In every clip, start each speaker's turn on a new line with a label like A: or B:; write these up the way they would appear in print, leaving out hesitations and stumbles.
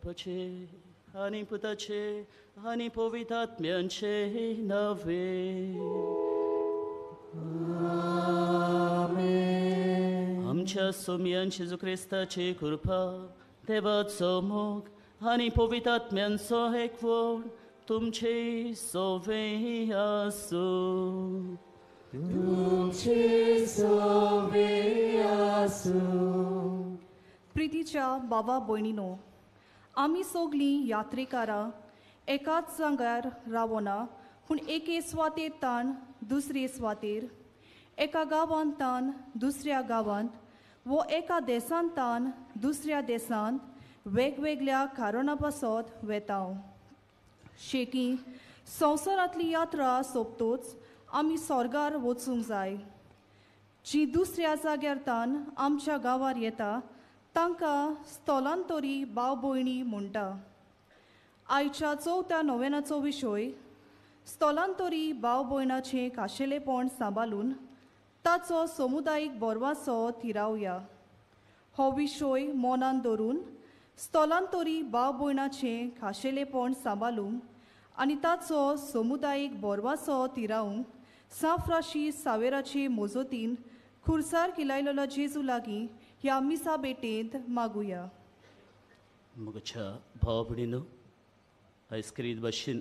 A: बापाचे आनी पुताचे आनी पवित्रात्म्यांचे नवे. आमच्या सोम्यान जेजू क्रिस्ताची कृपा, देवाचो मोग आनी पवित्रात्म्यांचो एकवण तुमचे सोवे आसूं.
B: प्रितीच्या बाबा भयणीनो, आमी सगलीं यात्रेकारां एकाच जाग्यार रावना, पूण एके स्वातेंतान दुसरे स्वातेर, एका गांवांतान दुसऱ्या गांवांत वो एका देशांतान दुसऱ्या देशांत वेगवेगळ्या कारणां पासत वेताव. शेकी संवसारांतली यात्रा सोंपतोच आमी स्वर्गार वचूंक जाय. जी दुसऱ्या जाग्यारतान आमच्या गांवार येता तांकां स्थलांतरी भाव भयणी म्हणटा. आयच्या चवथ्या नोवेनाचो विशय स्थलांतरी भाव भयणाचें खाशेलेपण सांबाळून ताचो समुदायीक बोरवासो थिरावया. हो विशय मनान दवरून स्थलांतरी भाव भयणाचें खाशेलेपण सांबाळूंक आनी ताचो समुदायीक बोरवासो थिरावंक सांफ्रांशीस सावेराचे मोजतीन खुर्सार किलायलेलो जेजू लागीं ह्या मिसा बेटेंत मागुया.
A: म्हज्या भाव भयणीनो, आयज करीत भाशेन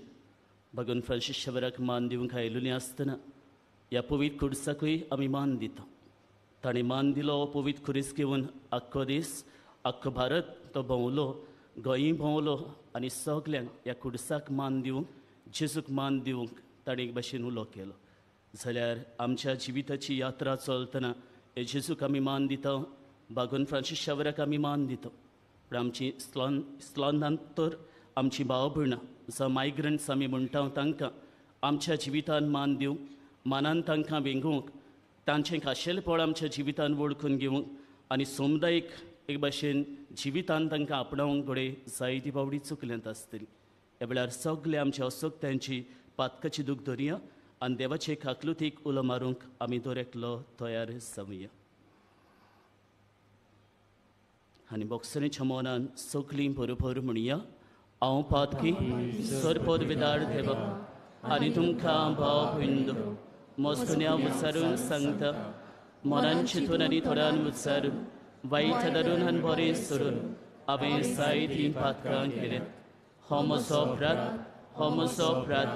A: भगवान फ्रांसीस शेवराक मान दिवंक आयिल्लीं आसतना ह्या पवित्र खुर्साकूय आमी मान दिता. ताणें मान दिलो हो पवित्र खुरीस घेवन आख्खो देश, आख्खो भारत तो भोंवलो, गोंयय भोंवलो आनी सगल्यांक ह्या खुर्साक मान दिवंक, जेजूक मान दिवंक ताणें एक भाशेन उलो केलो. जाल्यार आमच्या जिविताची यात्रा चलतना हे जेजूक आमी मान दिता, भगवान फ्रांसीस शेवराक आमी मान दिता. पूण आमची स्थलांतर आमची भाव भयणां जावं मायग्रंट्स आमी म्हणटा तांकां आमच्या जिवितान मान दिवंक, मानान तांकां वेंगूंक, तांचें खाशेलपण आमच्या जिवितान वळखून घेवंक आनी समुदायीक एक भाशेन जिवितान तांकां आपणावंक घडये जायती बावडी चुकल्यांत आसतली. ह्या वेळार सगळे आमच्या असोगत्यांची पातकाची दूख धरया आनी देवाचे काकलुतीक उलो मारूंक आमी दर एकलो तयार जावया. आनी बोक्सनीच्या मनान सगलीं बरोबर म्हणया, हांव पातकी सरपद विदार देवा आनी तुमकां भाव भयणो मोस्कुन्या विचारून सांगता, मनान चिंतून आनी थोड्यान विचारून वायट धरून आनी बरें सोडून हांवें जायतीं पातकां केल्यात. हो म्हजो अपराध, हो म्हजो अपराध,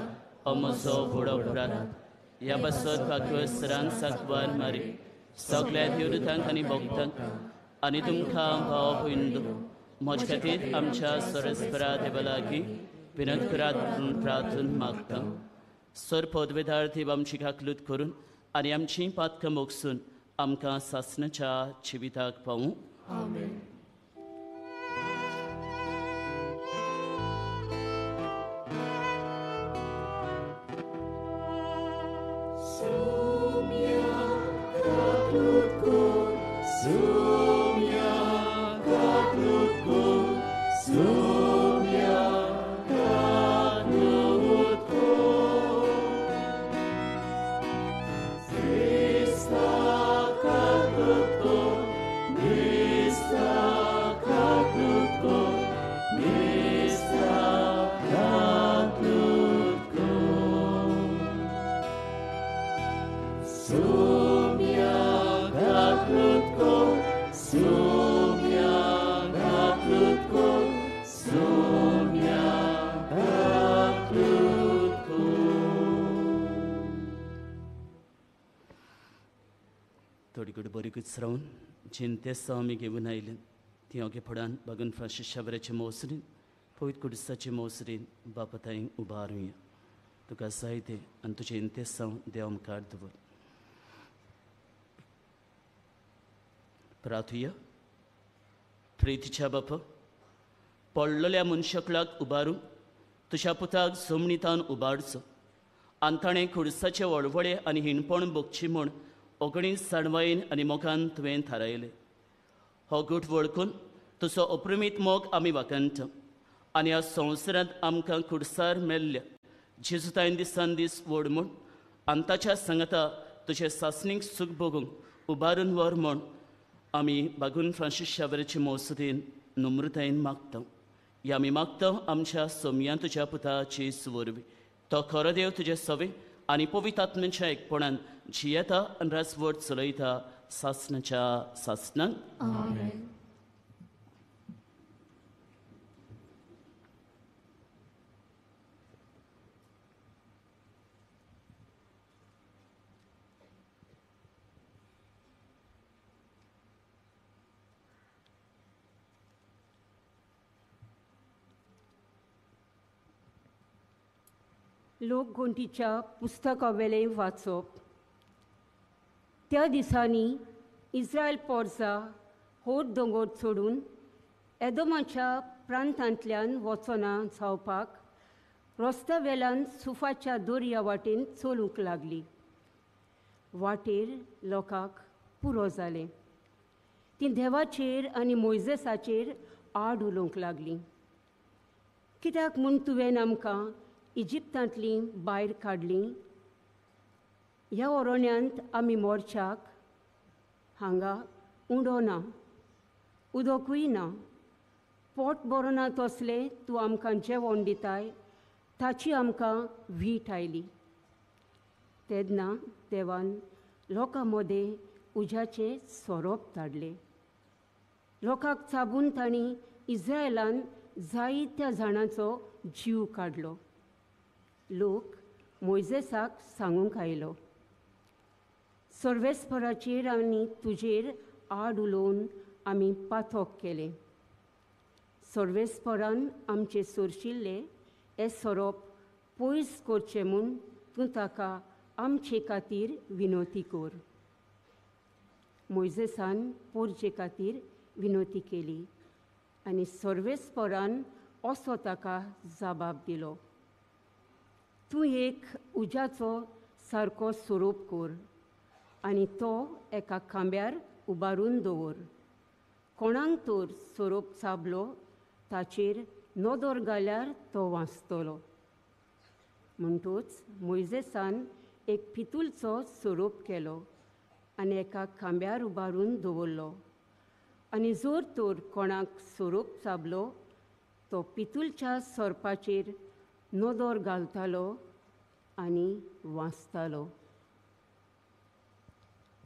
A: हो म्हजो व्हड अपराध. ह्या पासत पाकवसरान साकवार मारी सगळ्या देवदूतांक आनी भक्तांक आनी तुमकां भाव भयणो म्हजे खातीर आमच्या सरस्परा देवा लागीं विनंत करात म्हणून प्रार्थना मागता. सर पदवेदार देव आमची काकलूत करून आनी आमचीं पातकां मोगसून आमकां सासणाच्या जिविताक पावूं. आमेन. रावन चिंतेस आमी घेवन आयले ती ओगे फुडान भगवान फ्रांसीस शेवराचे मोसरीन पवित्र कुडसाचे मोसरीन बापाताय उबारुया. तुका जाय ते आनी तुजे इंतेस देव मुखार दवर. प्रार्थुया. प्रितीच्या बापा, पडलेल्या मनशाकलाक उबारूंक तुज्या पुताक जमनीतान उबारचो आनी ताणें खुर्साचे वळवळे आनी हिणपण भोगची म्हूण ओगणीस जाणवायेन आनी मोगान तुवें थारायलें. हो गूट वळखून तुजो अप्रमीत मोग आमी वाकणटा आनी ह्या संवसारांत आमकां खुर्सार मेल्ल्या जेजुतायन दिसान दीस व्हड म्हूण आनी ताच्या सांगाता तुजे सासणीक सूख भोगूंक उबारून व्हर म्हूण आमी भगवान फ्रांसीस शेवराचे मसुदेन नम्रतायेन मागता. या आमी मागता आमच्या सोमयान तुज्या पुताची सुवरवी. तो खरो देव तुजे सवे आनी पवित्र आत्म्याच्या एकपणान जियेता आनी रासवट चलयता सासणाच्या सासणांक.
C: आमेन.
D: लोक घंटीच्या पुस्तकावेलें वाचप. त्या दिसांनी इस्रायल पोरसां होड दोंगर सोडून एदोमाच्या प्रांतांतल्यान वचना जावपाक रस्त्यावेल्यान सुफाच्या दर्या वाटेन चलूंक लागलीं. वाटेर लोकांक पुरो जालें. तीं देवाचेर आनी मोइजेसाचेर आड उलोवंक लागलीं. कित्याक म्हूण तुवें आमकां इजिप्तांतलीं भायर काडलीं? ह्या ओरोण्यांत आमी मोरच्याक हांगा उंडो ना, उदकूय ना. पोट बरो ना तसलें तूं आमकां जेवण दिताय, ताची आमकां वीट आयली. तेन्ना देवान लोकां मदें उज्याचें सोरोप धाडलें. लोकांक चाबून तांणी इस्रायेलान जायत्या जाणांचो जीव काडलो. लोक मोइजेसाक सांगूंक आयलो, सर्वेस्पराचेर आनी तुजेर आड उलोवन आमी पातोक केलें. सर्वेस्परान आमचे सोरशिल्ले हें सोरोप पयस करचें म्हूण तूं ताका आमचे खातीर विनोती कर. मोइजेसान पोरचे खातीर विनोती केली आनी सर्वेस्परान असो ताका जबाब दिलो, तूं एक उज्याचो सारको स्वरूप कर आनी तो एका खांब्यार उबारून दवर. कोणाक तर स्वरूप चाबलो ताचेर नदर घाल्यार तो वाचतलो. म्हणटूच मोइजेसान एक पितूलचो स्वरूप केलो आनी एका खांब्यार उबारून दवरलो. आनी जर तर कोणाक स्वरूप चाबलो तो पितूलच्या सोरपाचेर नदर घालतालो आनी वाचतालो.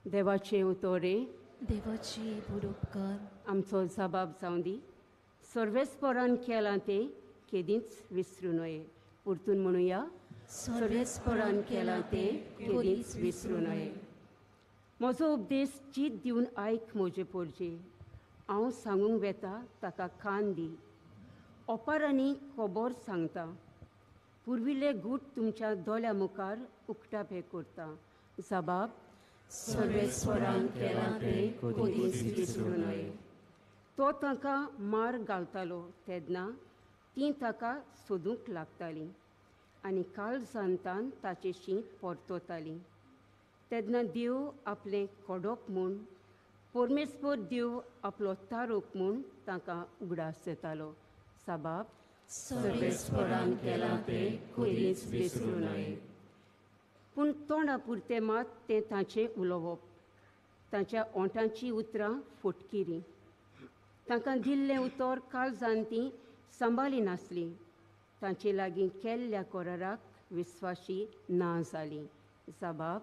D: देवाचे उतोरे.
C: देवाची बुडोपकार.
D: आमचो जबाब जावं दी. सर्वेस्परान केलां तें केदींच विसरूं नये. परतून म्हणुया, सर्वेस्परान केलां तें केदींच विसरूं नये. म्हजो उपदेश चीत दिवन आयक म्हजे पोरजे. हांव सांगूंक वेता ताका कान दी. ओपारांनी खबर सांगता. पुर्विल्ले गूट तुमच्या दोळ्या मुखार उक्ताप हे करता. जबाब,
C: सर्वेस्परान केलां तें केदींच विसरूं नये.
D: तो ताका मार घालतालो तेन्ना तीं ताका सोदूंक लागतालीं आनी काळजांतान ताचें शीं परतोतालीं. तेन्ना देव आपलें कोडोप म्हूण, परमेस्पर देव आपलो तारूक म्हूण ताका उगडास येतालो. जबाब,
C: सर्वेस्परान केलां तें केदींच विसरूं नये.
D: पूण तोंडा पुरतें मात तें ताचें उलोवप. ताच्या ओंठांची उतरां फुटकिरीं. तांकां दिल्लें उतर काळजांत तीं सांबाळी नासलीं. तांचे लागीं केल्ल्या कराराक विस्वाशी ना जालीं. जबाब,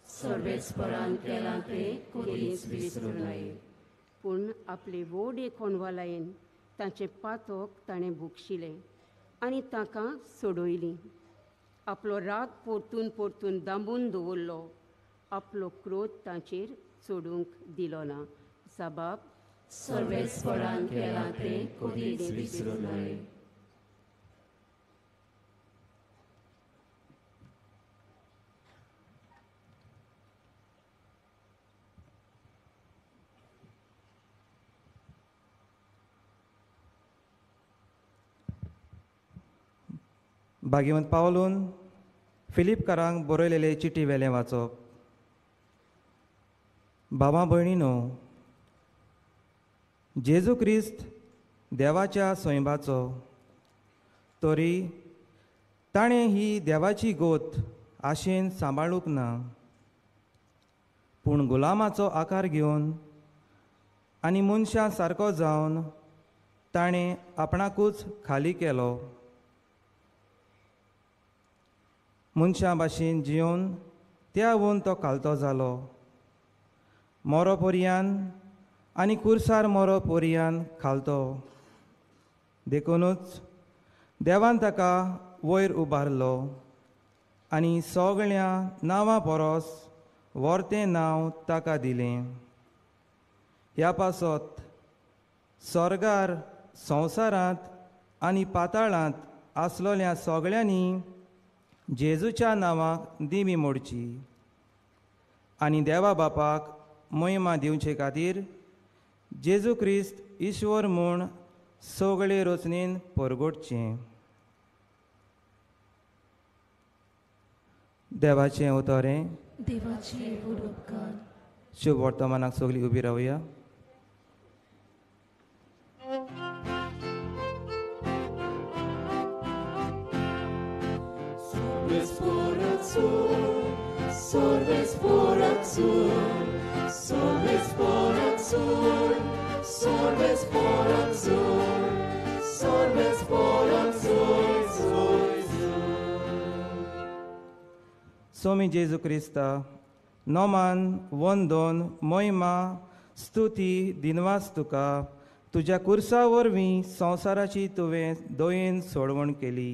C: सर्वेस्परान केलां तें केदींच विसरूं नये.
D: पूण आपले व्हडे कोणवालायेन तांचें पातोक ताणें भुगशिलें आनी तांकां सोडयलीं. आपलो राग परतून परतून दांबून दवरलो. आपलो क्रोध तांचेर चोडूंक दिलो ना. जबाब,
C: सर्वेस्परान केलां तें केदींच विसरूं नये.
E: भाग्यवंत पावलून फिलिपकारांक बरयलेले चिटी वेलें वाचप. भावां भयणीनो, जेजू क्रिस्त देवाच्या सोयबाचो, तरी ताणें ही देवाची गोत आशेन सांबाळूंक ना, पूण गुलामाचो आकार घेवन आनी मनशां सारको जावन ताणें आपणाकूच खाली केलो. मनशा भाशेन जिवन त्यावून तो खालतो जालो. मोरो पर्यान आनी कुर्सार मोरो पर्यान खालतो. देखूनच देवान ताका वयर उबारलो आनी सगळ्या नांवां परस व्हरतें नांव ताका दिलें. ह्या पासत स्वर्गार, संवसारांत आनी पाताळांत आसलोल्या सगळ्यांनी जेजूच्या नांवाक दिमी मोडची आनी देवा बापाक महिमा दिवचे खातीर जेजू क्रिस्त ईश्वर म्हूण सगळे रचनेन परगोडचें. देवाचें उतोरें.
C: देवाची उपकार.
E: शुभ वर्तमानाक सगळीं उबी रावया. स्वामी जेजू क्रिस्ता, नोमान वंदन महिमा स्तुती दिनवास तुका. तुज्या कुर्सा वरवीं संवसाराची तुवें दयेन सोडवण केली.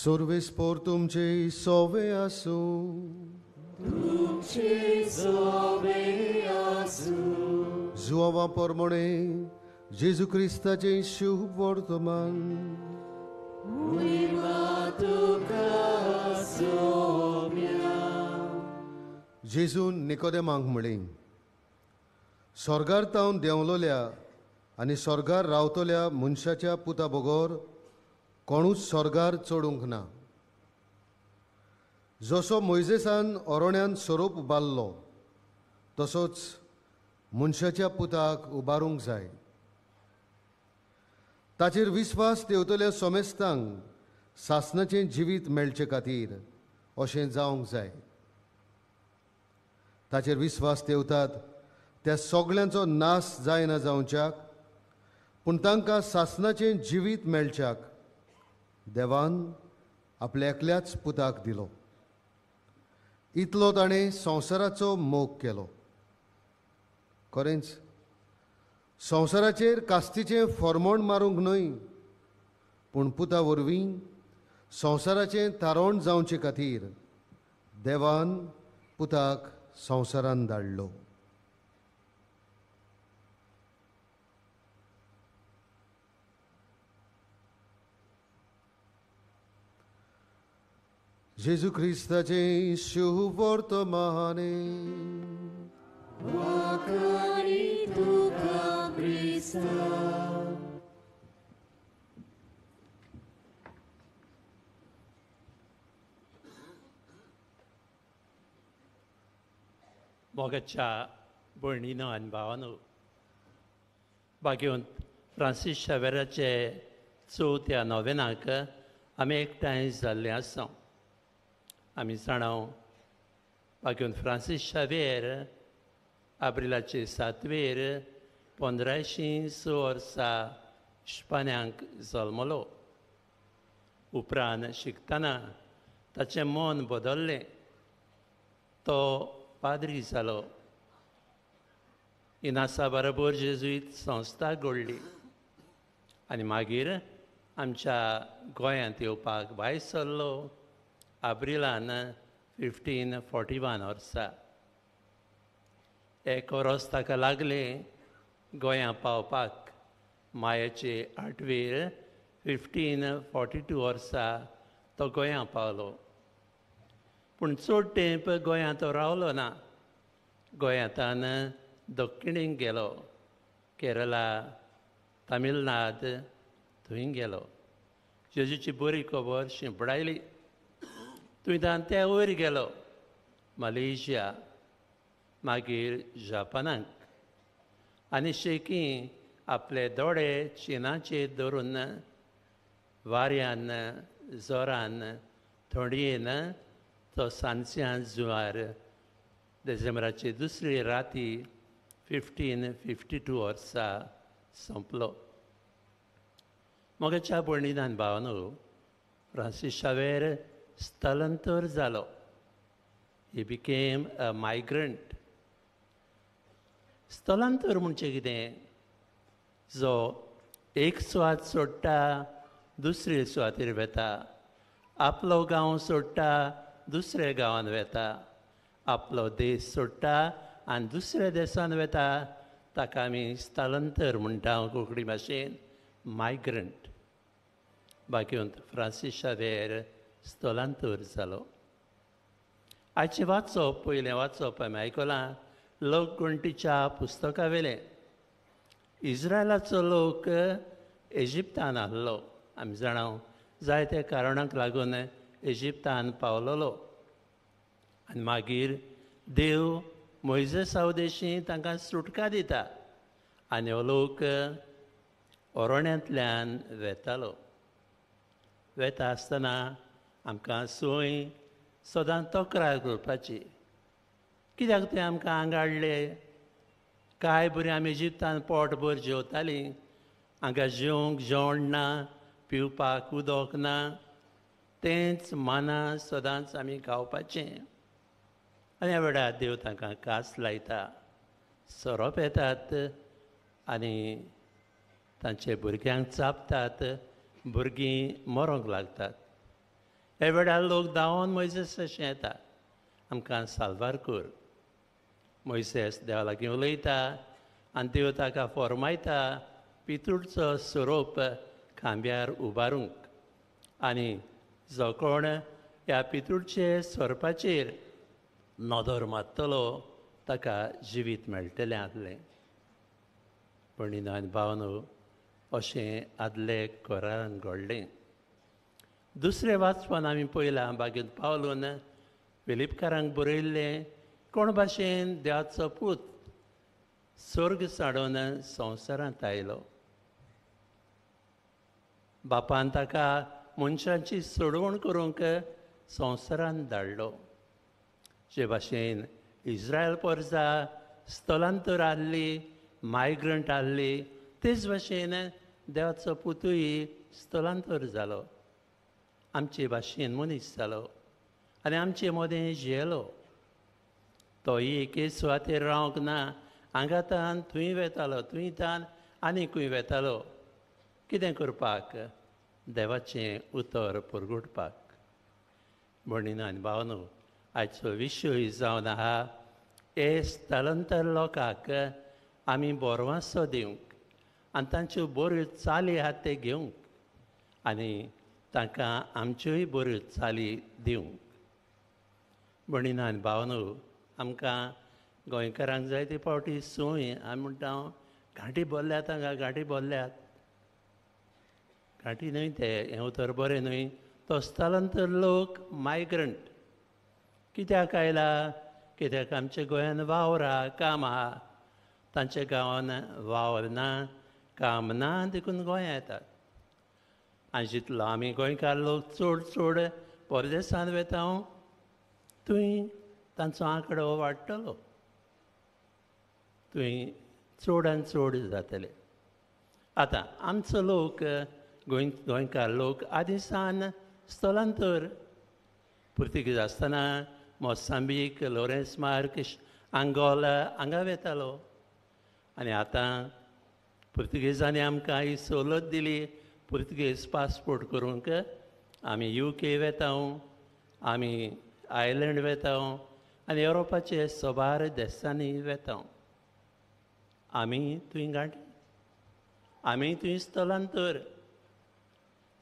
F: Sorves por तुमचे सोवे आसू. जुआवा परमणे जेजू क्रिस्ताचे शुभ वर्तमान. जेजून निकोदेमाक म्हळें, स्वर्गार तावन देंवलोल्या आनी स्वर्गार रावतल्या मनशाच्या पुता बगोर कोणूच स्वर्गार चडूंक ना. जसो मोइजेसान ओरोण्यान सोरोप उबारलो तसोच मनशाच्या पुताक उबारूंक जाय. ताचेर विस्वास देंवतल्या सोमेस्तांक सासणाचें जिवीत मेळचे खातीर अशें जावंक जाय. ताचेर विस्वास देंवतात त्या सगळ्यांचो नाश जायना जावच्याक, पूण तांकां सासणाचें जिवीत मेळच्याक देवान आपल्या एकल्याच पुताक दिलो. इतलो ताणें संवसाराचो मोग केलो. खरेंच संवसाराचेर कास्तीचें फॉर्मोण मारूंक न्हय, पूण पुता वरवीं संवसाराचें तारोण जावचे खातीर देवान पुताक संवसारांत धाडलो. जेजू क्रिस्ताचे शुभ वर्तमाने.
G: मोगाच्या भयणीनो आनी भावानो, भाग्यवंत फ्रांसीस शावेराचे चवथ्या नोवेनाक आमी एकठांय जाल्ले आसा. आमी जाणाव भाग्यवंत फ्रांसीस शावेर एप्रिलाचे 7वेर 1506 वर्सा इस्पान्यांक जल्मलो. उपरांत शिकतना ताचें मन बदल्लें. तो पाद्री जालो. इनासा बरोबर जेजुईत संस्था घडली आनी मागीर आमच्या गोंयांत येवपाक भायर सरलो एप्रिलान 1541 वर्सा. एक वर्स ताका लागलें गोंयां पावपाक. मायाचे 8वेर 1542 वर्सा तो गोंयां पावलो. पूण चड तेंप गोंयांत तो रावलो ना. गोंयांतान दक्षिणेक गेलो. केरला, तामिळनाड थंय गेलो. जेजूची बरी खबर शिंपडायली. तुवें ते वयर गेलो मलेशिया, मागीर जापानाक, आनी शेकी आपले दोळे चिनाचेर धरून वाऱ्यान, जोरान, थंडयेन तो सांजच्या जुवार डिसेंबराची दुसरी राती 1552 वर्सा संपलो. मोगाच्या भयणीन भावानो, फ्रांसीस शावेर स्थलांतर जालो. He became a migrant. स्थलांतर म्हणजे कितें? जो एक सुवात सोडटा दुसरे सुवातेर वेता, आपलो गांव सोडटा दुसऱ्या गांवांत वेता, आपलो देश सोडटा आनी दुसऱ्या देशांत वेता, ताका आमी स्थलांतर म्हणटा कोंकणी भाशेन मायग्रंट. बाकींत फ्रांसीस शावेर स्थलांतर जालो. आयचें वाचप, पयलें वाचप आमी आयकलां लोकगणतीच्या पुस्तका वेलें. इस्रायलाचो लोक इजिप्तान आहलो. आमी जाणां जायत्या कारणांक लागून इजिप्तान पावलोलो. आनी मागीर देव मोइजेसा उदेशी तांकां सुटका दिता आनी हो लोक अरोण्यांतल्यान वेतालो. वेता आसतना आमकां सोय सदांच तक्रार करपाची. कित्याक तें आमकां हांगा हाडलें? कांय बरीं आमी इजिप्तान पोटभर जेवतालीं, हांगा जेवंक जेवण ना, पिवपाक उदक ना, तेंच माना सदांच आमी खावपाचें. आनी ह्या वेळार देव तांकां कास लायता. सोरोप येतात आनी तांचे भुरग्यांक चाबतात, भुरगीं मरोंक लागतात. ह्या वेळार लोक धांवोन मोइजेस अशें येता, आमकां साल्वार कर. मोइसेस देवा लागीं उलयता आनी देव ताका फॉर्मायता पितूळचो सोरोप खांब्यार उबारूंक. आनी जो कोण ह्या पितूळचे सोरपाचेर नदर मारतलो ताका जिवीत मेळटलें आसलें. भयणीनो आनी भावानो, अशें आदले कोरान घडलें. दुसरें वाचपान आमी पळयलां बागेंत पावलून फिलिपकारांक बरयल्लें कोण भाशेन देवाचो पूत स्वर्ग साडून संवसारांत आयलो. बापान ताका मनशांची सोडवण करूंक संवसारांत धाडलो. जे भाशेन इस्रायल परजा स्थलांतर आहली, मायग्रंट आहली, तेच भाशेन देवाचो पुतूय स्थलांतर जालो. आमचे भाशेन मनीस जालो आनी आमचे मदें जियेलो. तोय एके सुवातेर रावंक ना, हांगा तान थंय वेतालो, थंय तान आनी खंय वेतालो. कितें करपाक? देवाचें उतर पुरगुटपाक. भयणीनो आनी भावानो, आयचो विशय जावन आहा हे स्थलांतर लोकांक आमी बोरवांसो दिवंक आनी तांच्यो बऱ्यो चाली आहात ते घेवंक आनी तांकां आमच्योय बऱ्यो चाली दिवंक. भयणीनो आनी भावानो, आमकां गोंयकारांक जायते फावटी सोय आमी म्हणटा घांटी भरल्यात, हांगा घांटी भरल्यात. घांटी न्हय ते, हें उतर बरें न्हय. तो स्थलांतर लोक मायग्रंट कित्याक आयला? कित्याक आमच्या गोंयान वावर आहा, काम आहा. तांच्या गांवान वावर ना, काम ना, देखून गोंया येतात. आनी जितलो आमी गोंयकार लोक चड परदेसांत वेता थंय तांचो आंकडो वाडटलो, थंय चड आनी चड जातले. आतां आमचो लोक गोंयकार लोक आदिसान स्थलांतर पुर्तुगेज आसतना मोसांबीक, लोरेन्स मार्क, आंगोला हांगा वेतालो. आनी आतां पुर्तुगेजांनी आमकां ही सवलत दिली पुर्तुगेज पासपोर्ट करूंक. आमी UK वेता, आमी आयलँड वेता आनी युरोपाचे सोबार देशांनी वेता. आमी थंय गांठी, आमी थंय स्थलांतर.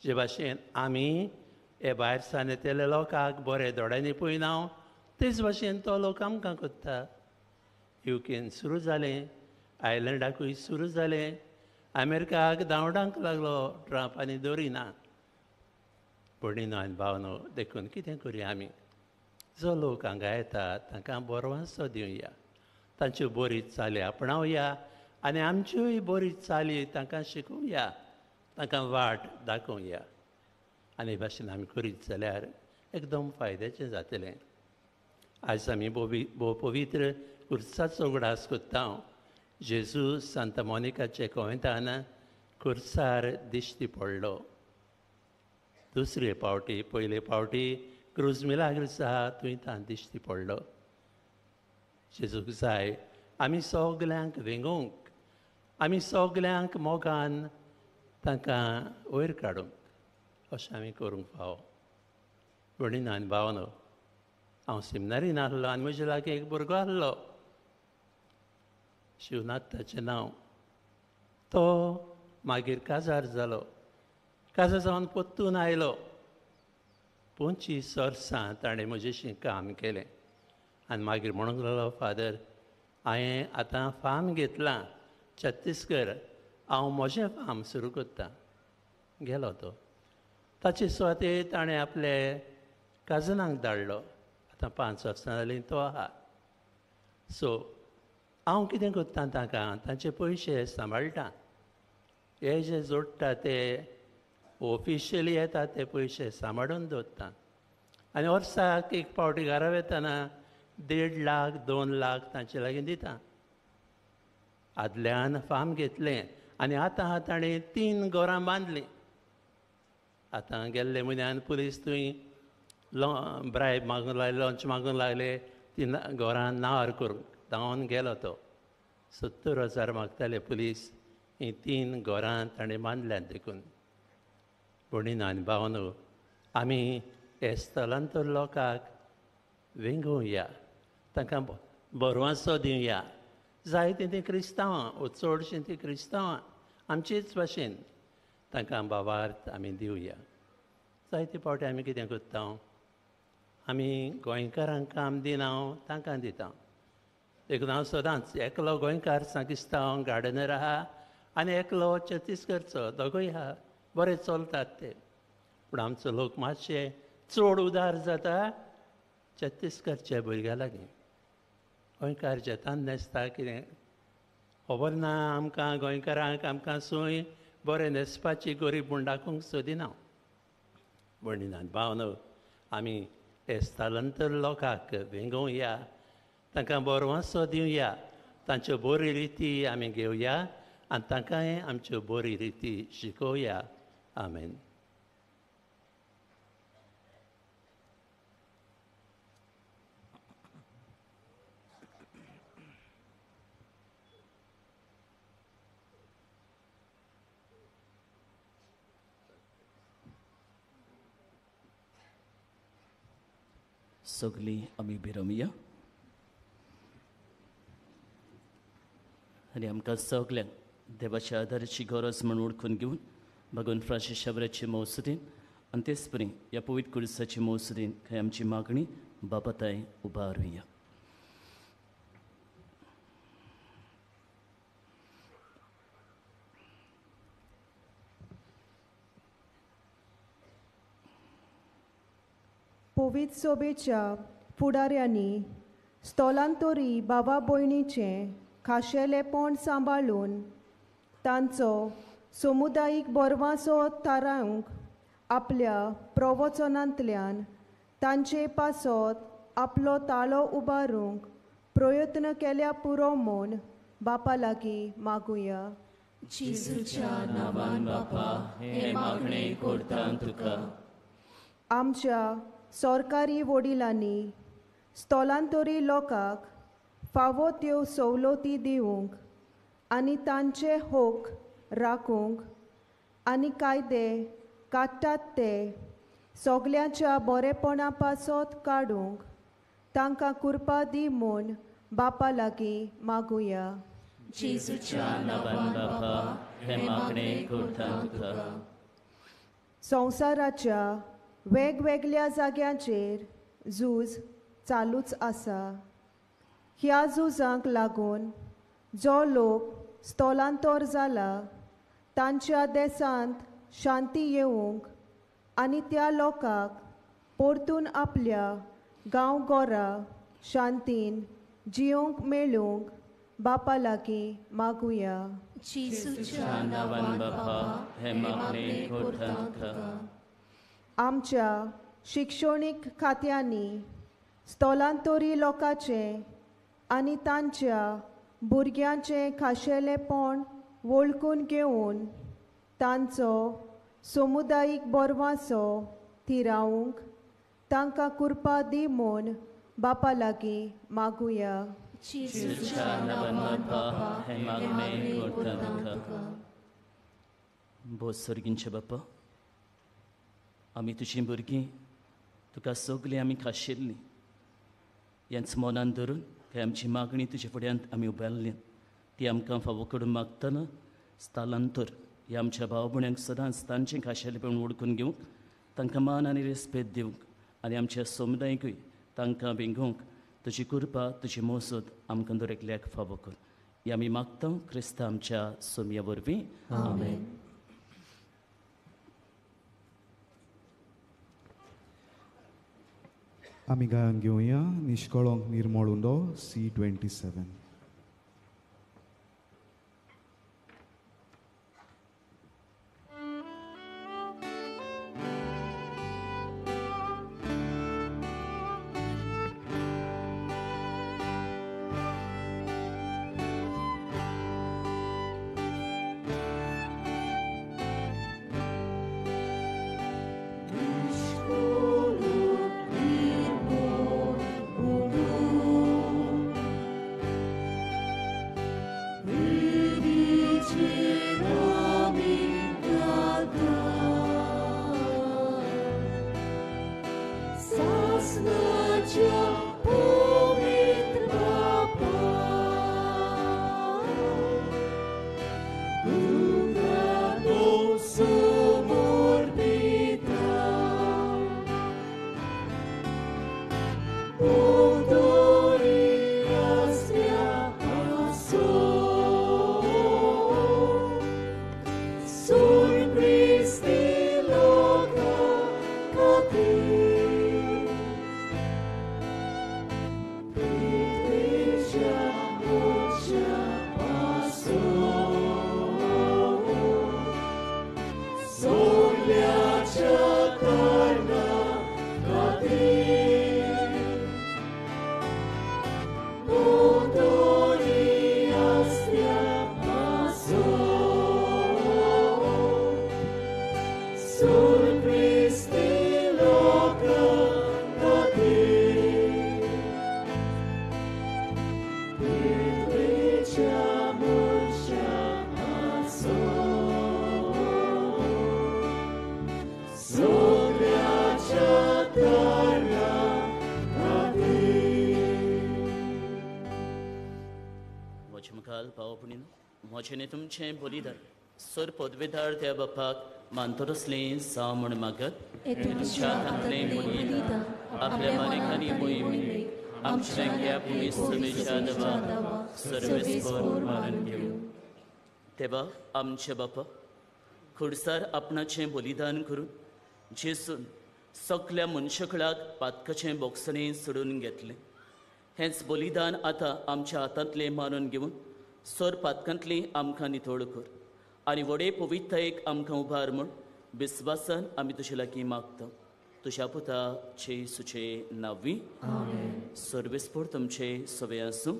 G: जे भाशेन आमी हे भायर सावन येतले लोकांक बरे दोळ्यांनी पळयना, तेच भाशेन तो लोक आमकां कोत्ता. UKन सुरू जालें, आयलँडाकूय सुरू जालें, अमेरिकाक धांवडांक लागलो ट्रंप आनी दवरिना. भयणीनो आनी भावनो देखून कितें करुया आमी जो लोक हांगा येता तांकां बोरवांसो दिवया तांच्यो बरी चाली आपणावया आनी आमच्योय बरी चाली तांकां शिकोवया तांकां वाट दाखोवया आनी भाशेन आमी करीत जाल्यार एकदम फायद्याचें जातलें आयज आमी भोव पवित्र खुर्साचो उगडास कोत्ता जेजू सांता मोनिकाचे कोयतान खुर्सार दिश्टी पडलो दुसरे पावटी पयले पावटी क्रूज मिलाग्रिस आहा थंय तां दिश्टी पडलो जेजूक जाय आमी सगल्यांक वेंगोवंक आमी सगल्यांक मोगान तांकां वयर काडूंक अशें आमी करूंक फावो भयणीनो आनी भावनो हांव सेमिनारीन आहलो आनी म्हजे लागीं एक भुरगो आहलो शिवनाथ ताचें नांव तो मागीर काजार जालो काजार जावन परतून आयलो 25 वर्सां ताणें म्हजेशी काम केलें आनी मागीर म्हणूंक लागलो फादर हांवें आतां फार्म घेतलां छत्तीसगड हांव म्हजें फार्म सुरू करतां गेलो तो ताचे सुवातेर ताणें आपले काजनांक धाडलो आतां 5 वर्सां जालीं तो आहा सो हांव कितें करतां तांकां तांचे पयशे सांबाळटां हे जे जोडटा ते ऑफिशियली येता ते पयशे सांबाळून दवरता आनी वर्साक एक पावटी घरा वेताना 1.5 लाख 2 लाख तांचे लागीं दिता आदल्यान फार्म घेतलें आनी आतां ताणें 3 घरां बांदलीं आतां गेल्ले म्हयन्यान पुलीस थंय ब्रायब मागूंक लागले लंच मागूंक लागले ती घरां नावार करूंक धांवन गेलो तो 70,000 मागताले पुलीस ही 3 घरां ताणें बांदल्यात देखून भयणीनो आनी भावनो आमी हे स्थलांतर लोकांक वेंगोवया तांकां बोरवांसो दिवया जायतीं तीं क्रिस्तांवां चडशीं तीं क्रिस्तांवां आमचीच भाशेन तांकां भावार्थ आमी दिवया जायते फावटी आमी कितें करता आमी गोंयकारांक काम दिना तांकां दिता देखून हांव सदांच एकलो गोंयकार दिसता हांव गार्डनर आहा आनी एकलो छत्तीसगडचो दोगूय आहा बरें चलतात ते पूण आमचो लोक मातशे चड उदार जाता छत्तीसगडच्या भुरग्यां लागीं गोंयकार शेतान न्हेसता कितें खबर ना आमकां गोंयकारांक आमकां सूय बरें न्हेसपाची गरीब म्हूण दाखोवंक सोदिना भयणीनो आनी भावनो आमी हे स्थलांतर लोकांक वेंगोवया तांकां बोरवांसो दिवया तांच्यो बऱ्यो रिती आमी घेवया आनी तांकांय आमच्यो बऱ्यो रिती शिकोवया आमेन
A: सगलीं आमी भिरमया आनी आमकां सगल्यांक देवाच्या आदाराची गरज म्हूण ओळखून घेवन भगवान फ्रांसीस शाबराचे मौसुदीन आनी तेच परी ह्या पवित्र कुर्साची मौसुदीन खंय आमची मागणी बाबताय उबारुया
H: पवित्र सोबेच्या फुडाऱ्यांनी स्थलांतरी भावा भयणीचें खाशेलेपण सांबाळून तांचो समुदायीक बोरवांसो थारावंक आपल्या प्रवचनांतल्यान तांचे पासत आपलो ताळो उबारूंक प्रयत्न केल्या पुरो म्हूण बापा लागीं मागुया
C: जेजूच्या नांवान बापा हे मागणे करता तुका
H: आमच्या सरकारी वडिलांनी स्थलांतरी लोकांक फावो त्यो सवलती दिवंक आनी तांचे हक राखूंक आनी कायदे काडटात ते सगल्यांच्या बरेपणा पासत काडूंक तांकां कृपा दी म्हूण बापा लागीं मागुया
C: जेजूच्या नांवान बापा हे मागणे करता तुका
H: संवसाराच्या वेगवेगळ्या जाग्यांचेर झूज चालूच आसा ह्या झुजांक लागून जो लोक स्थलांतर जाला तांच्या देशांत शांती येवंक आनी त्या लोकांक परतून आपल्या गांवगोरा शांतीन जियोंक मेळूंक बापा लागीं मागुया.
C: जेजूच्या
A: नांवान बापा हे मागणे करता तुका.
H: आमच्या शिक्षणीक खात्यांनी स्थलांतरी लोकांचे आनी तांच्या भुरग्यांचे खाशेलेपण वळखून घेवन तांचो समुदायीक बोरवांचो थिरावंक तांकां कृपा दी म्हूण बापा लागीं मागुया.
C: जेजूच्या नांवान बापा हे मागणे करता तुका.
A: सर्गींचे बापा, आमी तुजीं भुरगीं तुका सगलीं आमी खाशेल्लीं हेंच मनान धरून काय आमची मागणी तुजे फुड्यान आमी उबारली. ती आमकां फावो करून मागतना स्थलांतर हे आमच्या भाव भयण्यांक सदांच तांचें खाशेलेपण ओळखून घेवंक, तांकां मान आनी रेस्पेद दिवंक आनी आमच्या समुदायाकूय तांकां भिंगोवंक तुजी कृपा तुजी मोसत आमकां दर एकल्याक फावो कर. हे आमी मागता क्रिस्ता आमच्या सोमया वरवीं. आमेन.
I: आमी गायन घेवया निश्कळोंक निर्मळुंडो C27.
A: मोचेने तुमचे बलिदान सर पदवेदार त्या बापाक मानतोरसलें जावं म्हूण मागत. तुमच्या हातलें बलिदान आपल्या मालिकांनी मोहिमेक आमच्या ह्या पुलिसमेच्या दवा सर्वेस्पर मारून घेवं. तेव्हा आमचे बापा खुडसार आपणाचें बलिदान करून जेसून सगल्या मनशाकळाक पातकाचें बोगसणें सोडून घेतलें. हेंच बलिदान आतां आमच्या हातांतलें मानून घेवन सर पातकांतली आमकां नितळ कर आनी व्हडे पवित्रतायेक आमकां उबार म्हूण विस्वासान आमी तुजे लागीं मागता. तुज्या पुता जेसूचे नांवी. सर्वेस्पर तुमचे सवे आसूं.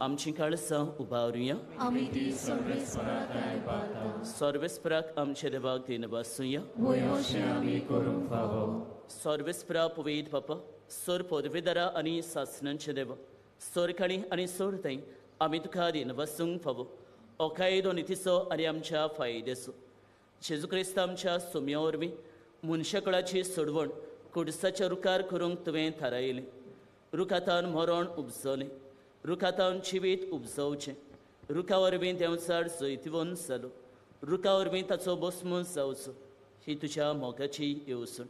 A: आमची काळसां उबारुया. सर्वेस्पराक आमचे देवाक दिनवासुया. सर्वेस्परा पवित्र बापा सर पदवेदारा आनी सासणांचे देवा सोरकाणी आनी सोरताय आमी तुका दिनवासूंक फावो ओकायदो नितीचो आनी आमच्या फायद्याचो. जेजू क्रिस्त आमच्या सोम्या वरवीं मनशाकळाची सोडवण कुडसाच्या रुखार करूंक तुवें थारायलें. रुखातान मरण उपजलें, रुखातान जिवीत उपजवचें, रुखा वरवीं देंवचार जैतवंत जालो, रुखा वरवीं ताचो बसमूस जावचो ही तुज्या मोगाची येवजण.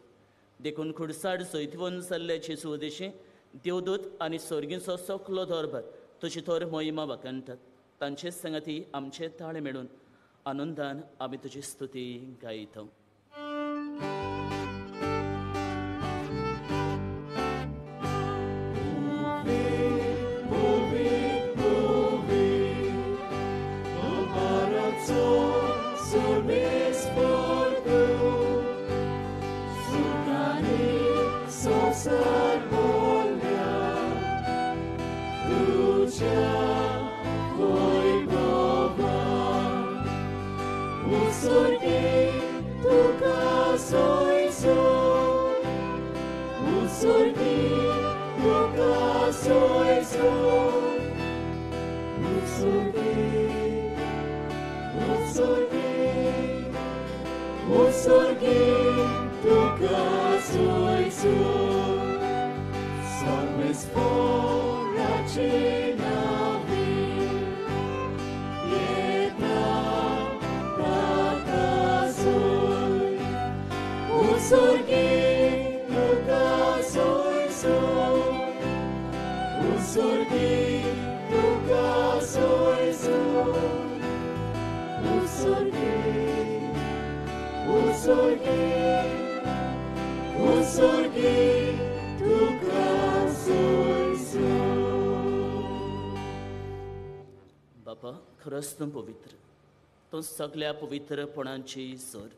A: देखून खुडसाड जैतवंत जाल्ल्या जेजू उदेशी देवदूत आनी सर्गीचो सगलो दरबार तुजी थोर मोहिमा वाकणटात. तांचेच संगती आमचे ताळे मेळून आनंदान आमी तुजी स्तुती गायता.
C: Usorgi tuka soiso, usorgi tuka soiso, usorgi, usorgi, usorgi tuka soiso.
A: बापा खरंच तूं पवित्र, तूं सगळ्या पवित्रपणांची सर.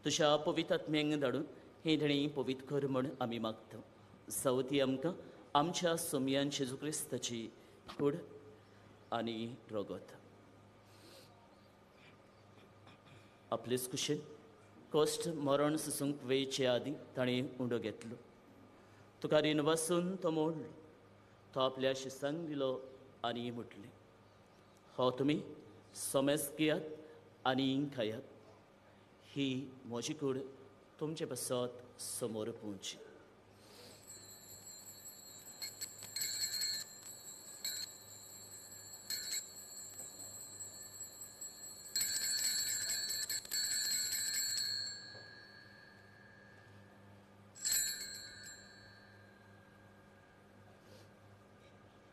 A: तुझ्या पवित्रात्म्यांक धाडून हे धणी पवित्र कर म्हण आमी मागता. सवती आमकां आमच्या सोमयान जेजू क्रिस्ताची कूड आनी रगत. आपलेच कुशीन कश्ट मरण सुसूंक वेचे आदी ताणें उंडो घेतलो. तुका रिन वासून तो मोडलो. तो आपल्या शिसांक दिलो आनी म्हटलें, हो तुमी सोमेस घेयात आनी खायात. ही म्हजी कूड तुमचे बसत समोर पोवची.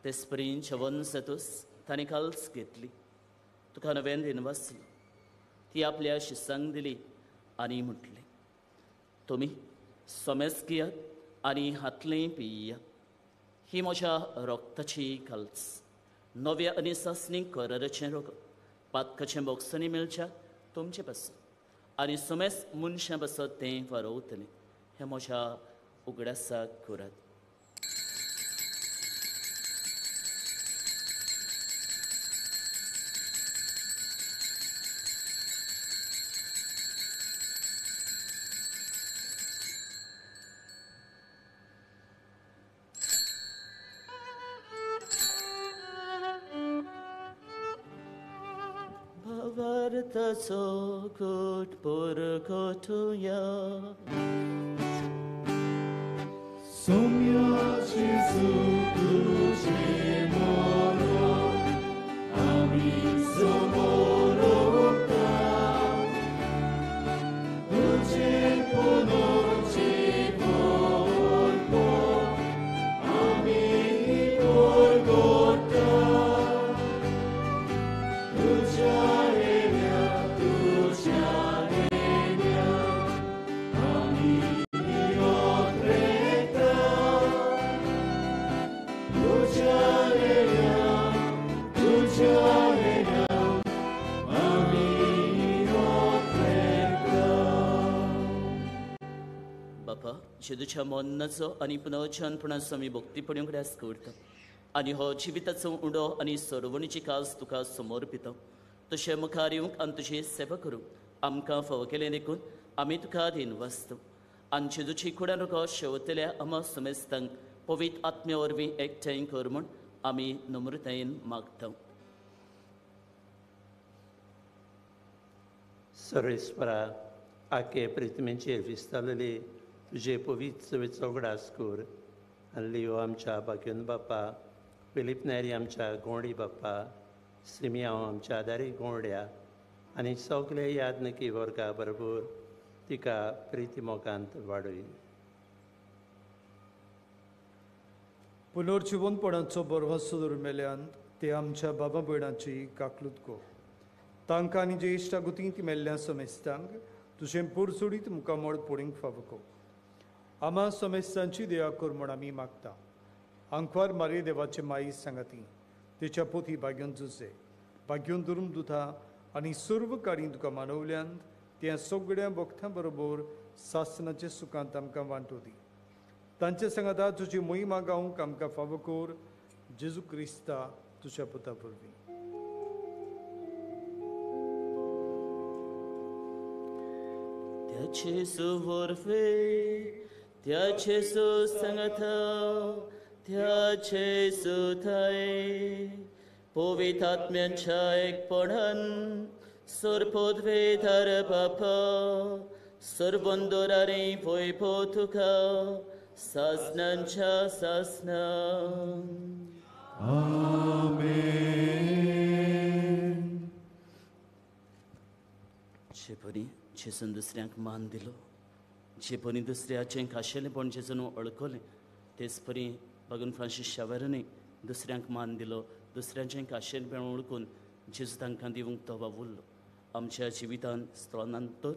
A: तेसपरीन जेवण जातूस ताणें काल्स घेतली. तुका नव्यान दिनवासलो. ती आपल्या शिसांक दिली आनी म्हटलें, तुमी सोमेस घेयात आनी हातलें पियात. ही म्हज्या रोगताची काल्स. नव्या आनी सासणीक कराराचें रगत. पातकाचें बोक्सांनी मेळच्या तुमचे बसत आनी सोमेस मनशां बसत तें वारोवतलें. हें म्हज्या उगडासाक करात. Vartaso kut porkotuya.
C: Somya Jesu tuce moro, ami somorota. Tuce ponoce volpo, ami Golgota. Tuce
A: जेजूच्या मोन्नाचो आनी पुनर्जन्मपणाचो आमी भक्तीपणां कडेन करता आनी हो जिविताचो उंडो आनी सरवणीची कास तुका समर्पिता. तुजे मुखार येवंक आनी तुजी सेवा करूंक आमकां फावो केलें देखून आमी तुका दिनवासता. आनी जेजूची कुडान रुको शेवतल्या आमा समेस्तांक पवित्र आत्म्या वरवीं एकठांय कर म्हूण आमी नम्रतायेन मागता.
G: सर्वेस्परा आखे प्रितमेचेर विस्तारलेली तुजे पवित्र सवेचो उगडास कर. आनी लियो आमच्या बाग्योन बापा, फिलीप नेरी आमच्या गोंडी बापा, सिमियांव आमच्या आदारी गोंड्या आनी सगळे यादनकी वर्गा बरोबर तिका प्रिती मोगांत वाडय.
J: पुनर्जिवनपणाचो बरवासो दरमेल्यान ते आमच्या बाबा भयणांची काकलूत गो. तांकां आनी ज्येश्ठ गुतींत मेल्ल्या समेस्तांक तुजें पुरसुडीत मुखामोळ पडूंक फावो कर. आमा समेस्तांची दया कर म्हूण आमी मागता. आंकवार मारे देवाचे माई सांगाती तिच्या पोती भाग्योन जुजे भाग्योन दुरूम दुथा आनी सर्व काडी तुका मानवल्यान त्या सगळ्या भक्तां बरोबर सासनाचे सुखांत आमकां वांटो दी. तांचे सांगाता तुजी मोहिमा गावंक आमकां फावो कर. जेजू क्रिस्ता तुज्या पुता वरवीं.
A: त्याचे सुवरवे त्याचे सुसंगता त्याचे सुथाय पवित्र आत्म्यांच्या एकपणान सरपोदवे धार बापा सरबंदोरारी वैभव तुका सासनांच्या सासना.
C: आमेन.
A: जे बरी जेसून दुसऱ्यांक मान दिलो, जे परी दुसऱ्याचें खाशेलेपण जेजून अळकलें तेच परी भगवान फ्रांसीस शावेरानूय दुसऱ्यांक मान दिलो, दुसऱ्यांचें खाशेलपण ओळखून जेजू तांकां दिवंक तो वावुरलो. आमच्या जिवितांत स्थळांतर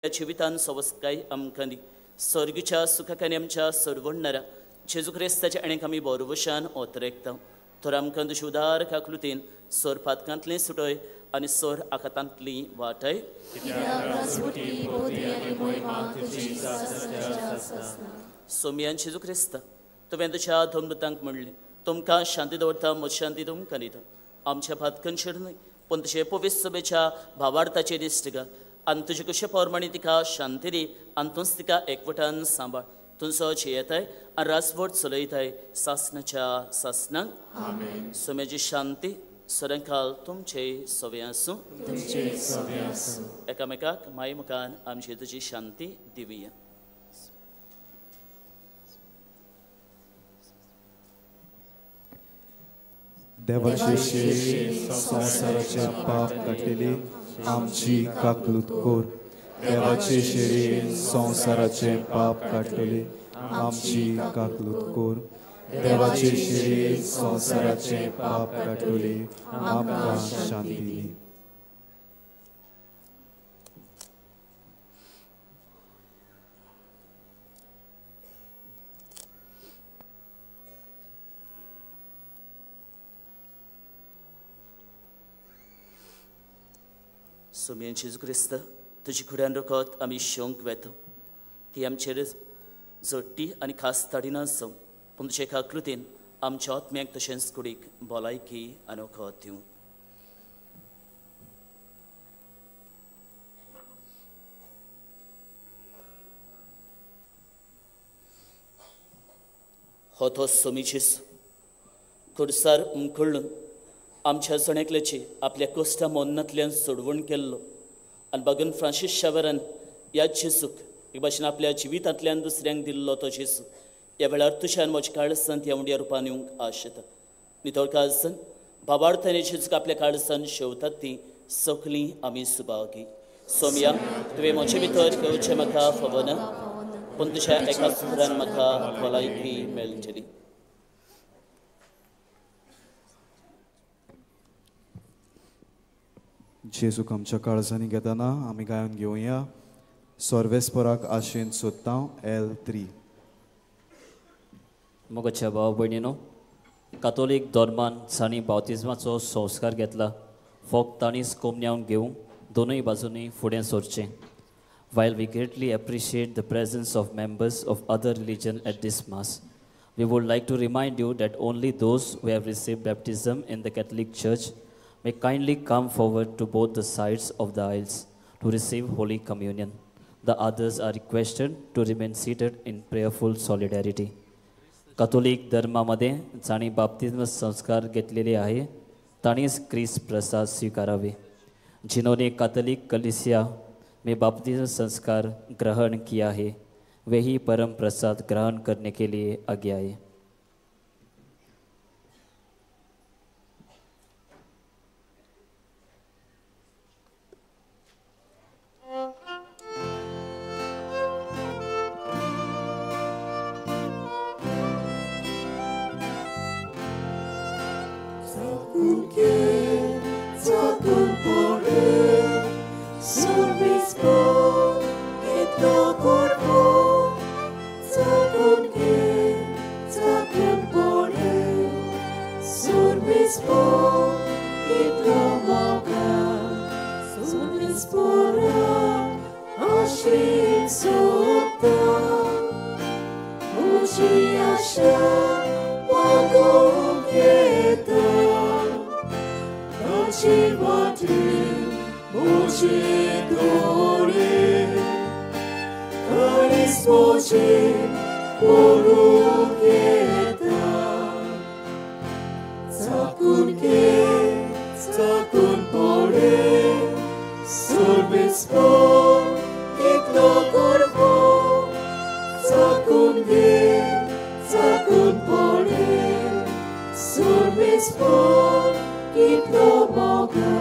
A: जिवितान सवस्काय आमकां दी. स्वर्गीच्या सुखाकानी आमच्या सरवडणारा जेजू क्रिस्ताच्या आनीक आमी बोरवशान ओतरेकता. तर आमकां तुजे उदार काकलुतेन सोर पातकांतली सुटय आनी सोर आकातांतली वाटय. सोमियान जेजू क्रिस्ता तुवें तुज्या धर्मदूतांक म्हणलें, तुमकां शांती दवरता, म्हजी शांती तुमकां दिता. आमच्या पातकांचेर न्हय पूण तुजे पवित्र सभेच्या भावार्थाचेर दिश्ट घाल आनी तुजे कशे पोरमाणे तिका शांती दी आनी तूंच तिका एकवटान सांबाळ. तुमचो येताय आनी रासभर चलयताय सासनाच्या सासनांक. सोम्याची शांती सदांकाल तुमचे सवे आसूं. एकामेकाक माये मुखान आमची तुजी शांती दिवया.
I: देवाचे संसाराचे पाप काटिले आमची काकलूत कोर. देवाचे शिरेन संसाराचे पाप काटले आमची काकलूत कोर. देवाचे शिरेन संसाराचे पाप काटले आमकां शांती दी.
A: सोमियन जेजू क्रिस्त तुजी खुड्यान रकोत आमी शेवंक वेतो. ती आमचेर जोडटी आनी खास ताडिना जावं पूण तुजे काकलुतेन आमच्या आत्म्याक तशेंच कुडीक भलायकी आनी वखद दिवं. हो तो सोमी जेजू खुर्सार उमखळून आमच्या जणेकल्याची आपल्या कोस्टा मोन्नांतल्यान सोडवण केल्लो आनी भगवान फ्रांसीस शावेरान ह्या जेजूक एक भाशेन आपल्या जिवितांतल्यान दुसऱ्यांक दिल्लो तो जेजू ह्या वेळार तुज्यान म्हज्या काळजांत ह्या उंड्या रुपान येवंक आशेता. नितळ काळजान भावार्थान जेजूक आपल्या काळजान शेवतात ती सगलीं आमी सुभागी. सोमया तुवें म्हजे भितर घेवचें म्हाका फवना पूण तुज्या एका सुत्रान म्हाका भलायकी मेळटली.
I: जेजूक आमच्या काळजांनी घेताना आमी गायन घेवया. सर्वेस्पराक आशेन सोदता L3.
K: मोगाच्या भाव भयणीनो, कातोलीक धर्मान जाणी बावतिजमाचो संस्कार घेतला फक्त ताणीच कोमन्यावन घेवंक दोनूय बाजूंनी फुडें सरचें. While we greatly appreciate the presence of members of other religion at this Mass, we would like to remind you that only those who have received baptism in the Catholic Church may kindly come forward to both the sides of the aisles to receive Holy Communion. The others are requested to remain seated in prayerful solidarity. Catholic धर्मामध्ये जाणी बाप्तिस्म संस्कार घेतलेले आहे ताणीच ख्रिस्त प्रसाद स्वीकारावे. जिन्होंने Catholic कलीसिया में बाप्तिस्म संस्कार ग्रहण किया है वही परम प्रसाद ग्रहण करने के लिए आगे आए.
C: spora aşık soğukta Uçi aşağı bagok yeter Taçı batı Uçi dore Karis boçi Boruk yeter Takun ke Takun pore Sorbespo Itlo korpo Takun ge Takun pore Sorbespo Itlo boga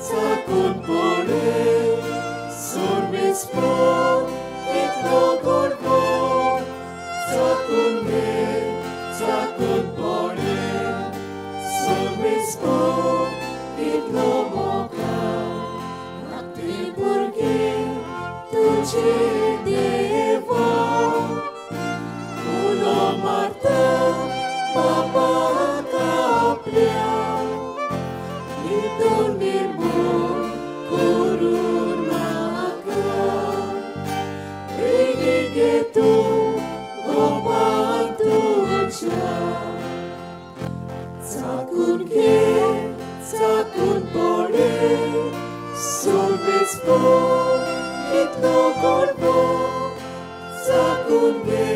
C: Takun pore, sorbespo, itlo korpo. Takun ge, takun pore, sorbespo, itlo boga. Rakte burge, tujhe deva. Ulo marta, baba kapria. Dormirmon korunaka Inigetu opantucha Takun ke, takun pore Sorbespo, itlo korpo Takun ge,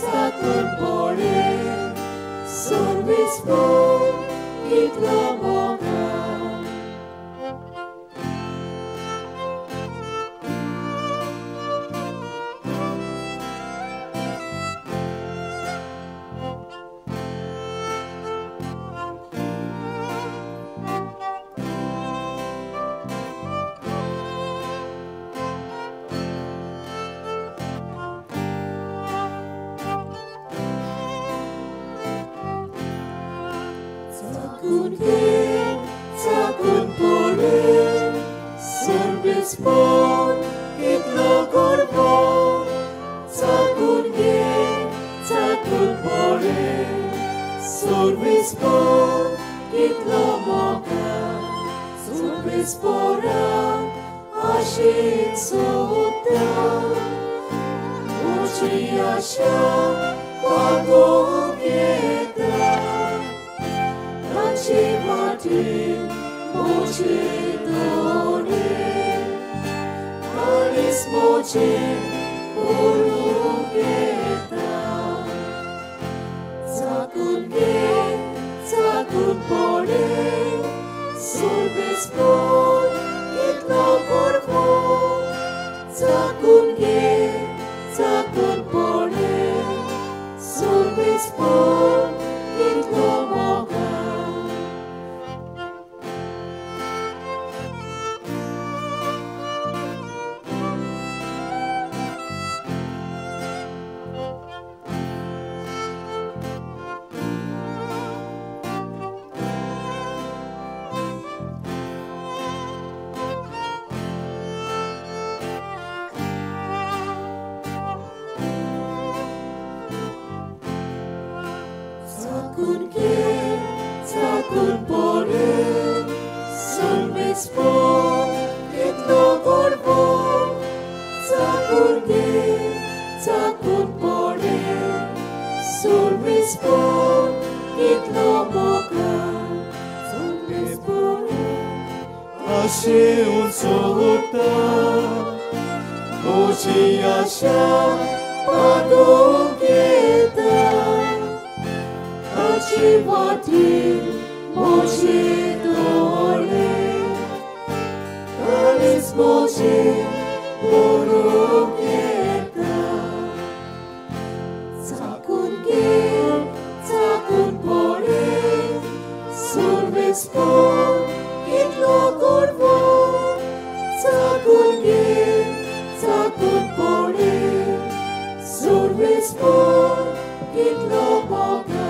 C: takun pore Sorbespo, itlo boga Takun ge, takun pore, sorbespo, itlo korpo. Takun ge, takun pore, sorbespo, itlo boga. Sorbespora, aşık soğukta. Uçi aşağı, bagok yeter. Taçı batı, boçi dore. Karis boçi, boruk yeter. Takun ge, takun pore. Sorbespo, itlo korpo. Takun ge, takun pore. Sorbespo, itlo boga. Takun ge, takun pore, sorbespo, itlo korpo. Takun ge, takun pore, sorbespo, itlo boga. Sorbespora, aşık soğukta. Uçi aşağı, bagok yeter. Taçı batı, boçi dore. Karis boçi, boruk yeter. Takun ge, takun pore. Sorbespo, itlo korpo. Lord, kitlo boga.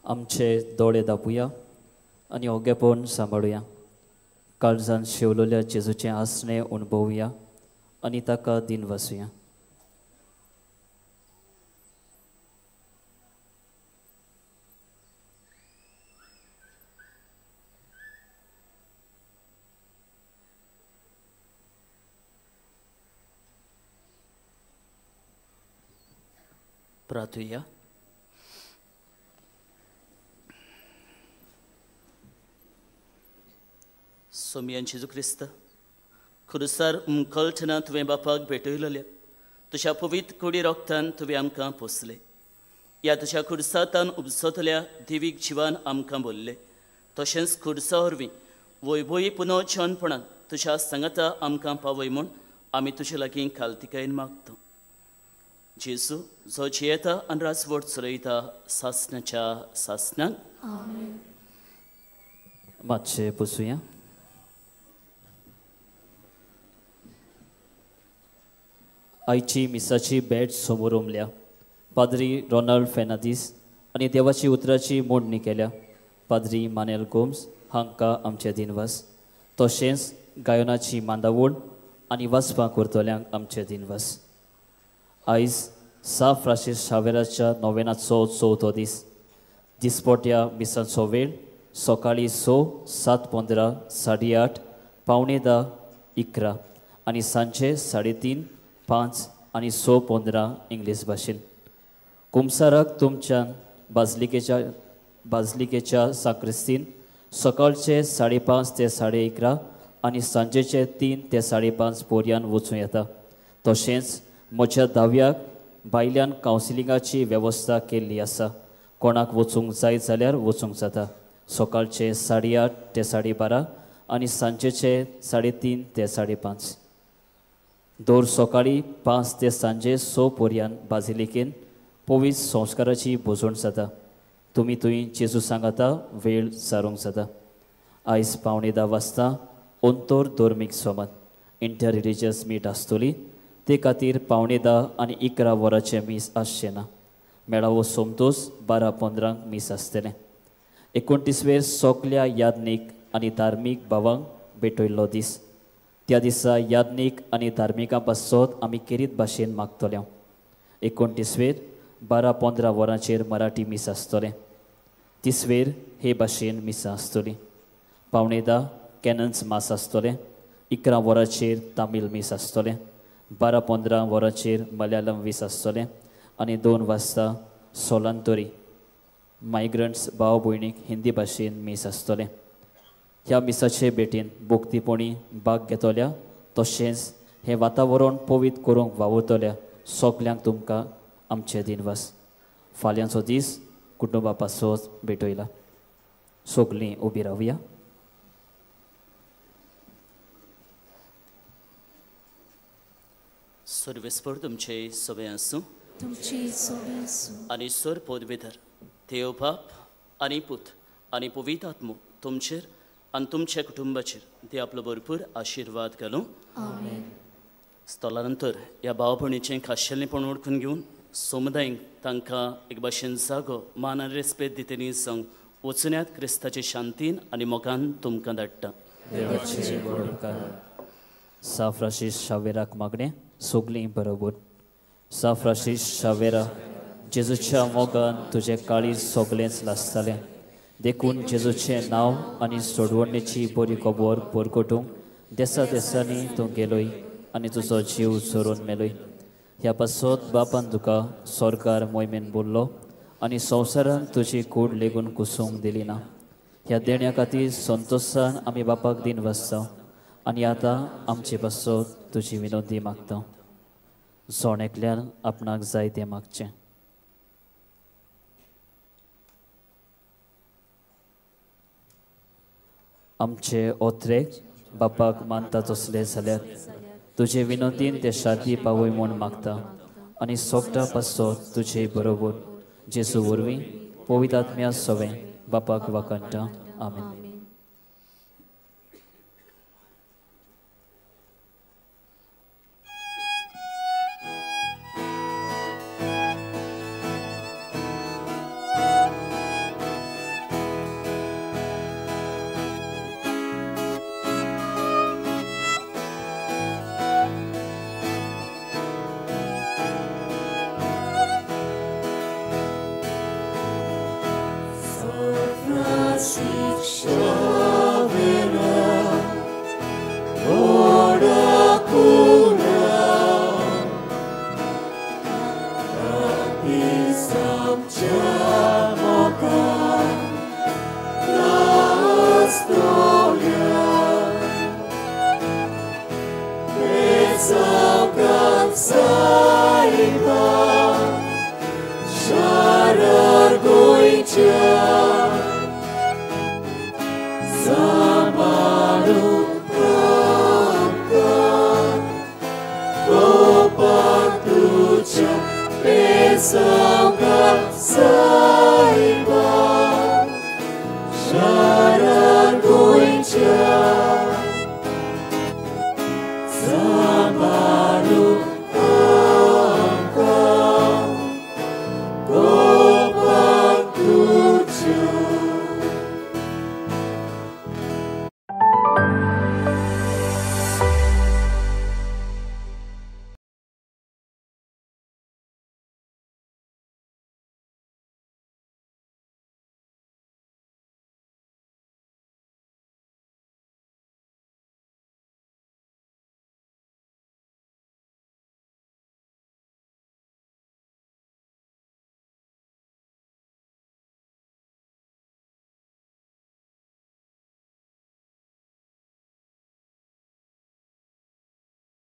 K: आमचे दोळे दापूया आणि ओगेपण सांबाळुया. काळजान शिवलेल्या जेजूचें आसणे अणभवुया आणि ताका दिन वासुया.
A: प्रार्थुया. सोमियान जेजू क्रिस्त खुरसार मुखलटना तुवें बापाक भेटयलेल्या तुज्या पवित्र कुडी रोगतान तुवें आमकां पोसले. ह्या तुज्या खुरसातान उपसतल्या दिवीक जिवान आमकां बोल्ले. तशेंच खुरसा वरवीं वैभवी पुनर्जन्मपणान तुज्या सांगाता आमकां पावय म्हूण आमी तुजे लागीं खालतिकायेन मागता. जेजू जो जियेता आनी राजवट चलयता सासणाच्या सासणान.
K: मातशें बसूया. आयची मिसाची बॅट समोर उमल्या. पाद्री रोनाल्ड फेर्नांदीस आनी देवाची उतराची मोडणी केल्या. पाद्री मानेल गोम्स हांकां आमचे दिनवास. तशेंच गायनाची मांदावळ आनी वाचपाक करतल्यांक आमचे दिनवास. आयज 6 फ्रांसीस शावेराच्या नोवेनाचो चवथो दीस. दिसपट्ट्या मिसांचो वेळ सकाळीं 6, 7:15, 8:30, 9:45, 11 आनी सांजे 3:30, 5 आनी 6:15 इंग्लीश भाशेन. कुमसाराक तुमच्यान बाजलिकेच्या साक्रिस्तीन सकाळचे 5:30 ते 11:30 आनी सांजेचे 3 ते 5:30 पर्यान वचूं येता. तशेंच म्हज्या दाव्याक भायल्यान कावन्सिलिंगाची वेवस्था केल्ली आसा. कोणाक वचूंक जाय जाल्यार वचूंक जाता. सकाळचे 8:30 ते 12:30 आनी सांजेचे 3:30 ते 5:30. दर सकाळीं 5 ते सांजे 6 पर्यान बाजिलिकेन पवित्र संस्काराची बोजवण जाता. तुमी थंय जेजू सांगाता वेळ सारूंक जाता. आयज 9:15 अंतर धर्मीक सोमात इंटर रिलिजियस मीट आसतली. ते खातीर 9:10 आनी 11 वरांचे मीस आसचें ना. मेळावो सोमतोस 12:15 मीस आसतलें. 29 सगल्या यादनीक आनी धार्मीक भावांक भेटयल्लो दीस. त्या दिसा यादनीक आनी धार्मिकां पासत आमी केरीत भाशेन मागतले. 29 12:15 वरांचेर मराठी मीस आसतलें. 30 हे भाशेन मिसां आसतलीं. 9:10 कॅनन्स मास आसतलें. 11 वरांचेर तामील मीस आसतलें. 12:15 वरांचेर मलयालम वीस आसतलें आनी 2 वाजता सोलांतोरी मायग्रंट्स भाव भयणीक हिंदी भाशेन मीस आसतलें. ह्या मिसाचे भेटेन भोक्तीपणी भाग घेतल्या तशेंच हें वातावरण पवित्र करूंक वावुरतल्या सगल्यांक तुमकां आमचे दिनवास. फाल्यांचो दीस कुटुंबा पासत भेटयला. सगलीं उबी रावया.
A: सर्वेस्पर तुमचे सवे आसूं. आनी सर पदवीधर देव बाप आनी पूत आनी पवित्र आत्मो तुमचेर आनी तुमच्या कुटुंबाचेर ते आपलो भरपूर आशिर्वाद घालूं. स्थला नंतर ह्या भाव भयणीचें खाशेलेपण ओळखून घेवन समुदायाक तांकां एक भाशेन जागो मान आनी रेस्पेद दितेनी सांग वचून क्रिस्ताचे शांतीन आनी मोगान तुमकां धाडटा.
K: सा फ्रांसीस शावेराक मागणें सगलीं बरोबर. सा फ्रांसीस शावेरा जेजूच्या मोगान तुजें काळीज सगळेंच लासतालें. देखून जेजूचें नांव आनी सोडवणेची बरी खबर परगटूंक देसा देसांनी तूं गेलोय आनी तुजो जीव चोरून मेलोय. ह्या पासत बापान तुका सरकार मोहिमेन बोल्लो आनी संवसारान तुजी कूड लेगून कुसूंक दिली ना. ह्या देण्या खातीर संतोशान आमी बापाक दिन वाजता आनी आतां आमचे पासत तुजी विनंती मागता. जोण एकल्यार आपणाक जाय तें मागचें. आमचे ओत्रेक बापाक मानता तसले जाल्यार तुजे विनोदीन ते शादी पावय म्हूण मागता आनी सोगटा पासो तुजे बरोबर जेजू वरवीं पवित्र आत्म्या सवें बापाक वाकणटा. आमेन.
C: Some